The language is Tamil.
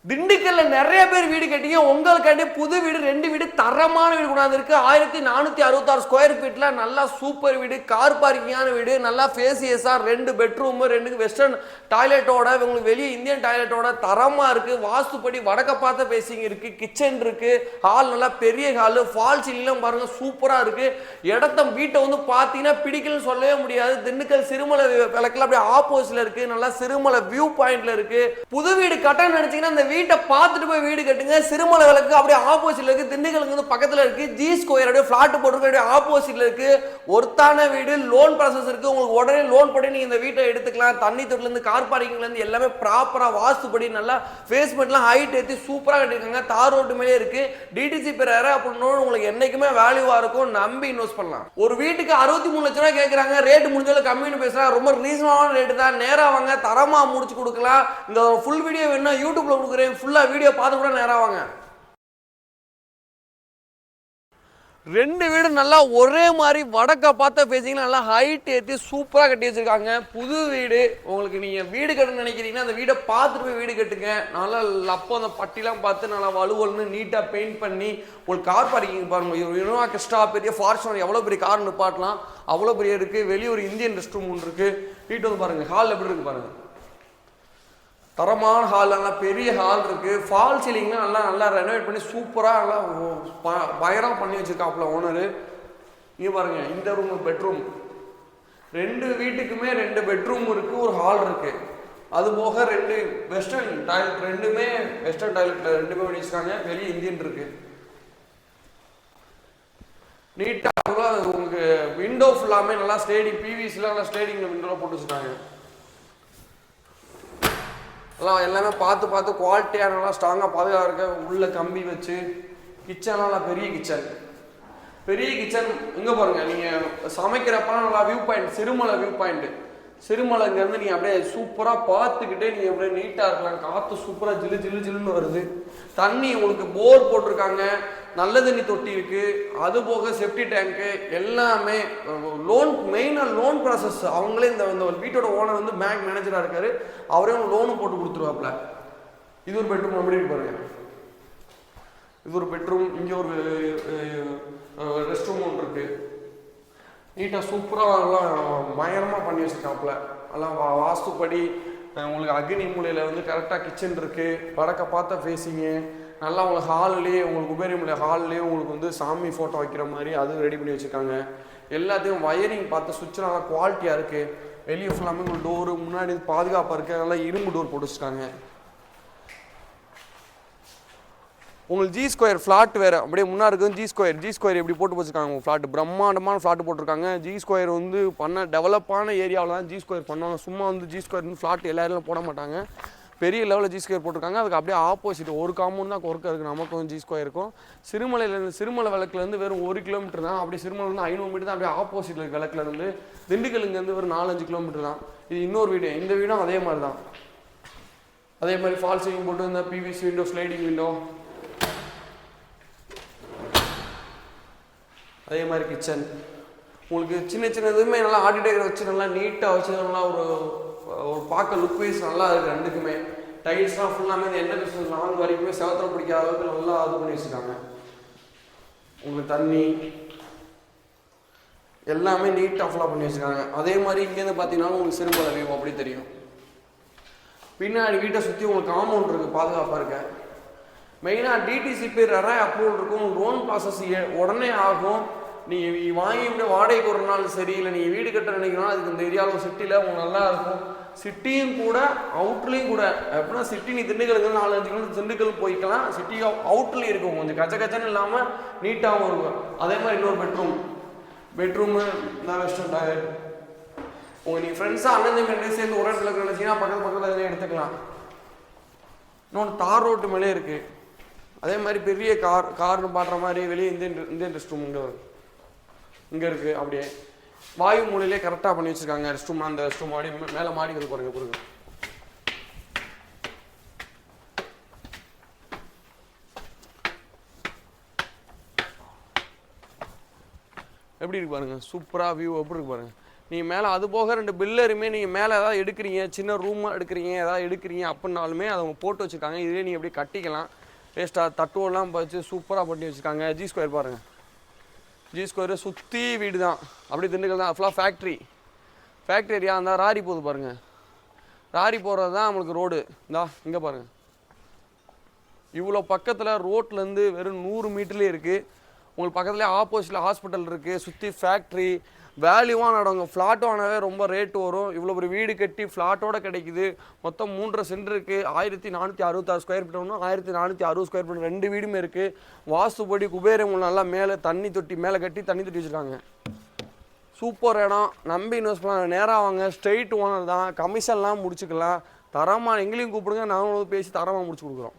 திண்டுக்கல்ல நிறைய பேர் வீடு கட்டிங்க. உங்களுக்காண்டி புது வீடு 2 வீடு தரமான வீடு கொண்டாந்துருக்கு. 1466 ஸ்கொயர் ஃபீட்ல நல்லா சூப்பர் வீடு, கார் பார்க்கிங்கான வீடு, நல்லா ஃபேசியஸா 2 பெட்ரூம், 2 வெஸ்டர்ன் டாய்லெட்டோட, உங்களுக்கு வெளியே இந்தியன் டாய்லெட்டோட தரமா இருக்கு. வாஸ்துப்படி வடக்க பார்த்த ஃபேசிங் இருக்கு, கிச்சன் இருக்கு, ஹால் நல்லா பெரிய ஹால், ஃபால் சீலிங்லாம் பாருங்க சூப்பரா இருக்கு. இடத்த வீட்டை வந்து பார்த்தீங்கன்னா பிடிக்கலன்னு சொல்லவே முடியாது. திண்டுக்கல் சிறுமலை விளக்குல அப்படியே ஆப்போசிட்ல இருக்கு. நல்லா சிறுமலை வியூ பாயிண்ட்ல இருக்கு. புது வீடு கட்டணும்னு நினைச்சீங்கன்னா இந்த வீட்டை பார்த்துட்டு போய் வீடு கட்டுங்க. சிறுமலை விளக்கு அப்படியே ஆப்போசிட்ல இருக்கு. திண்டுக்கலுக்கு வந்து பக்கத்துல இருக்கு. ஜி ஸ்கொயர் அப்படியே ஃபிளாட் போட்டுருக்கு, ஆப்போசிட்ல இருக்கு. ஒருத்தான வீடு, லோன் ப்ராசஸ் இருக்கு. உங்களுக்கு உடனே லோன் போட்டு நீங்க இந்த வீட்டை எடுத்துக்கலாம். தண்ணி தொட்டில இருந்து கார் பார்க்கிங்ல இருந்து எல்லாமே ப்ராப்பரா வாஸ்துபடி நல்லா பேஸ்மெண்ட்லாம் ஹைட் ஏற்றி சூப்பரா கட்டிருக்காங்க. தார் ரோட்டு மேலே இருக்கு. டிடிசி பெறாரு அப்படின்னு உங்களுக்கு என்னைக்குமே வேல்யூவா இருக்கும். நம்பி இன்வெஸ்ட் பண்ணலாம். ஒரு வீட்டுக்கு 63 லட்சம் ரூபாய் கேட்கறாங்க. ரேட் முடிஞ்சவரை கம்மின்னு பேசுறாங்க. ரொம்ப ரீசனபிளான ரேட்டு தான். நேரா வாங்க, தரமா முடிச்சு கொடுக்கலாம். இந்த ஃபுல் வீடியோ வேணும்னா யூடியூப்ல கொடுக்குறேன். ஃபுல்லா வீடியோ பார்த்து கூட நேரா வாங்க. 2 வீடு நல்லா ஒரே மாதிரி வடக்க பார்த்த ஃபேசிங்ல நல்லா ஹைட் ஏற்றி சூப்பராக கட்டி வச்சிருக்காங்க. புது வீடு. உங்களுக்கு நீங்க வீடு கட்டணும்னு நினைக்கிறீங்கன்னா அந்த வீடை பார்த்துட்டு போய் வீடு கட்டுங்க. நல்லா அப்போ அந்த பட்டிலாம் பார்த்து நல்லா வலுவல்னு நீட்டாக பெயிண்ட் பண்ணி உங்களுக்கு கார் பார்க்கிங் பாருங்க. இனோவா கிறிஸ்டா பெரிய ஃபார்ச்சுனர் எவ்வளோ பெரிய கார் நிப்பாட்டலாம், அவ்வளோ பெரிய இருக்கு. வெளியே ஒரு இந்தியன் ரெஸ்ட் ரூம் ஒன்று இருக்கு. வீட்டு வந்து பாருங்க, ஹால் எப்படி இருக்கு பாருங்க. தரமான ஹால், நல்லா பெரிய ஹால் இருக்கு. ஃபால் சீலிங்லாம் நல்லா ரெனோவேட் பண்ணி சூப்பராக நல்லா பயங்கரமாக பண்ணி வச்சிருக்காப்புல ஓனரு. இங்கே பாருங்க, இந்த ரூம் பெட்ரூம். 2 வீட்டுக்குமே 2 பெட்ரூம் இருக்கு, ஒரு ஹால் இருக்கு. அது போக 2 வெஸ்டர்ன் டாய்லெட், 2மே வெஸ்டர்ன் டாய்லெட்ல 2மே பண்ணிச்சிருக்காங்க. வெளியே இந்தியன் இருக்கு. நீட்டாக உங்களுக்கு விண்டோ ஃபுல்லாமே நல்லா ஸ்டேடிங், பிவிசிலாம் நல்லா ஸ்டேடிங் விண்டோலாம் போட்டு வச்சுருக்காங்க. எல்லாமே பார்த்து குவாலிட்டியாக நல்லா ஸ்ட்ராங்காக பாதுகாக்க இருக்க. உள்ள கம்பி வச்சு கிச்சன்லாம் நல்லா பெரிய கிச்சன். இங்கே பாருங்க, நீங்கள் சமைக்கிறப்பலாம் நல்லா view point, Sirumalai view point. சிறுமலைங்கிறது நீங்கள் அப்படியே சூப்பராக பார்த்துக்கிட்டே நீங்கள் அப்படியே நீட்டாக இருக்கலாம். காற்று சூப்பராக ஜில்லுன்னு வருது. தண்ணி உங்களுக்கு போர் போட்டிருக்காங்க. நல்ல தண்ணி தொட்டி இருக்கு. அது போக செப்டி டேங்க்கு எல்லாமே. மெயினாக லோன் ப்ராசஸ் அவங்களே இந்த வீட்டோட ஓனர் வந்து பேங்க் மேனேஜராக இருக்காரு. அவரே லோனு போட்டு கொடுத்துருவாப்ல. இது ஒரு பெட்ரூம் எப்படி இருக்கு பாருங்க. இது ஒரு பெட்ரூம். இங்கே ஒரு ரெஸ்ட் ரூம் ஒன்று இருக்கு. நீட்டாக சூப்பராக எல்லாம் பயங்கரமாக பண்ணி வச்சுருக்காப்புல. எல்லாம் வாஸ்துப்படி உங்களுக்கு அக்னி மூலையில் வந்து கரெக்டாக கிச்சன் இருக்குது. வடக்க பார்த்த ஃபேஸிங்கு நல்லா உங்களுக்கு ஹால்லேயே, உங்களுக்கு உபேரிமலை ஹால்லேயே உங்களுக்கு வந்து சாமி ஃபோட்டோ வைக்கிற மாதிரி அது ரெடி பண்ணி வச்சுருக்காங்க. எல்லாத்தையும் வயரிங் பார்த்து சுவிட்ச் நல்லா குவாலிட்டியாக இருக்குது. வெளியே ஃபுல்லாமே உங்களுக்கு டோரு முன்னாடி பாதுகாப்பாக இருக்குது. நல்லா இரும்பு டோர் போட்டு வச்சுருக்காங்க. உங்களுக்கு ஜி ஸ்கொயர் ஃப்ளாட் வேறு அப்படியே முன்னாடி இருக்குது. ஜி ஸ்கொயர் எப்படி போட்டு வச்சுருக்காங்க. உங்கள் ஃப்ளாட் பிரம்மாண்டமான ஃப்ளாட் போட்டிருக்காங்க. ஜி ஸ்கொயர் வந்து டெவலப்பான ஏரியாவில் தான் ஜி ஸ்கொயர் பண்ணுவாங்க. சும்மா வந்து ஜி ஸ்கொயர் ஃப்ளாட் எல்லாரும் போட மாட்டாங்க. பெரிய லெவலில் ஜி ஸ்கொயர் போட்டிருக்காங்க. அதுக்கு அப்படியே ஆப்போசிட் ஒரு காம்பவுண்ட் தான் ஒர்க் இருக்குது. நமக்கு வந்து ஜி ஸ்கொயர் இருக்கும். சிறுமலை விளக்குலேருந்து வெறும் 1 கிலோமீட்டர் தான். அப்படியே சிறுமலை 500 மீட்டர் தான். அப்படியே ஆப்போசிட்டில் இருக்க விளக்குலேருந்து திண்டுக்கலுங்கேருந்து ஒரு 4-5 கிலோமீட்டர் தான். இது இன்னொரு வீடு. இந்த வீடும் அதே மாதிரி தான். அதே மாதிரி ஃபால் சீலிங் போட்டு இந்த பிவிசி விண்டோ, ஸ்லைடிங் விண்டோ, அதே மாதிரி கிச்சன். உங்களுக்கு சின்ன இதுவுமே நல்லா ஆர்டிடெக்டர் வச்சு நல்லா நீட்டாக வச்சு நல்லா ஒரு பார்க்க லுக் வைஸ் நல்லா இருக்குது. 2க்குமே டைல்ஸ்லாம் ஃபுல்லாமே இந்த என்ன பிஸ்னஸ் லாங் வரைக்குமே செவத்தில் பிடிக்காத அளவுக்கு நல்லா இது பண்ணி வச்சுருக்காங்க. உங்களுக்கு தண்ணி எல்லாமே நீட்டாக ஃபுல்லாக பண்ணி வச்சுருக்காங்க. அதே மாதிரி இங்கேருந்து பார்த்தீங்கன்னா உங்களுக்கு சிறுமலை வியூ அப்படி தெரியும். பின்னாடி வீட்டை சுற்றி உங்களுக்கு காம்பவுண்ட் இருக்குது, பாதுகாப்பாக இருக்க. மெயினாக டிடிசி பேர் அப்ரூவல் இருக்கும். லோன் ப்ராசஸ் உடனே ஆகும். நீங்கள் வாங்கி இப்படி வாடகைக்கு ஒரு நாள் சரி, இல்லை நீங்கள் வீடு கட்ட நினைக்கணும், அதுக்கு இந்த ஏரியாவில் சிட்டியில் உங்களுக்கு நல்லா இருக்கும். சிட்டியும் கூட அவுட்லேயும் கூட எப்படின்னா சிட்டி நீ திண்டுக்கலுக்கு 4-5 கிலோமீட்டர் திண்டுக்கல் போய்க்கலாம். சிட்டி அவுட்லேயும் இருக்கும். கொஞ்சம் கச்சன்னு இல்லாமல் நீட்டாகவும் இருக்கும். அதே மாதிரி இன்னொரு பெட்ரூமு நான் வெஸ்டர்ன் டாய்லெட். நீங்கள் ஃப்ரெண்ட்ஸாக அண்ணன் தம்பி சேர்ந்து ஒரு இடத்துல நினச்சிங்கன்னா பக்கத்தில் எதுவும் எடுத்துக்கலாம். இன்னொன்று தார் ரோட்டு மேலே இருக்குது. அதே மாதிரி பெரிய கார்னு பாடுற மாதிரி வெளியே இந்தியன் ரெஸ்ட் ரூம் இங்கே இருக்குது. அப்படியே வாயு மூலையிலே கரெக்டாக பண்ணி வச்சுருக்காங்க ரெஸ்ட் ரூம். அந்த ரெஸ்ட் ரூம் மாடி மேலே மாடிக்கிறது பாருங்க. பாருங்க எப்படி இருக்கு பாருங்க. சூப்பராக வியூ எப்படி இருக்கு பாருங்க. நீங்கள் மேலே அது போக 2 பில்லருமே நீங்கள் மேலே ஏதாவது எடுக்கிறீங்க, சின்ன ரூமாக எடுக்கிறீங்க, ஏதாவது எடுக்கிறீங்க அப்படின்னாலுமே அதை அவங்க போட்டு வச்சுருக்காங்க. இதுலேயே நீங்கள் அப்படியே கட்டிக்கலாம். வேஸ்ட்டாக தட்டுவெல்லாம் வச்சு சூப்பராக பண்ணி வச்சுருக்காங்க. ஜி ஸ்கொயர் பாருங்கள், ஜி ஸ்கொயரு சுற்றி வீடு தான், அப்படி திண்டுக்கல் தான். ஃபுல்லாக ஃபேக்ட்ரி ஏரியா. அந்த ராரி போகுது பாருங்கள், ராரி போகிறது தான் நம்மளுக்கு ரோடு. இந்தா இங்கே பாருங்கள், இவ்வளோ பக்கத்தில் ரோட்லேருந்து வெறும் 100 மீட்டர்லேயே இருக்குது. உங்களுக்கு பக்கத்துலேயே ஆப்போசிட்டில் ஹாஸ்பிட்டல் இருக்குது, சுற்றி ஃபேக்ட்ரி, வேல்யூவான இடங்க. ஃப்ளாட் வாங்கினாவே ரொம்ப ரேட்டு வரும். இவ்வளோ ஒரு வீடு கட்டி ஃப்ளாட்டோட கிடைக்குது. மொத்தம் 3.5 சென்ட் இருக்குது. 1466 ஸ்கொயர் ஃபீட் ஒன்று, 1460 ஸ்கொயர் ஃபீட் 2 வீடுமே இருக்குது. வாஸ்துபடி குபேரம் நல்லா மேலே தண்ணி தொட்டி மேலே கட்டி தண்ணி தொட்டி வச்சுருக்காங்க. சூப்பர் இடம், நம்பி இன்வெஸ்ட் பண்ணலாம். நேராக வாங்க, ஸ்ட்ரெயிட் ஓனர் தான், கமிஷன்லாம் முடிச்சுக்கலாம். தரமாக எங்களையும் கூப்பிடுங்க, நாங்களும் பேசி தரமாக முடிச்சு கொடுக்குறோம்.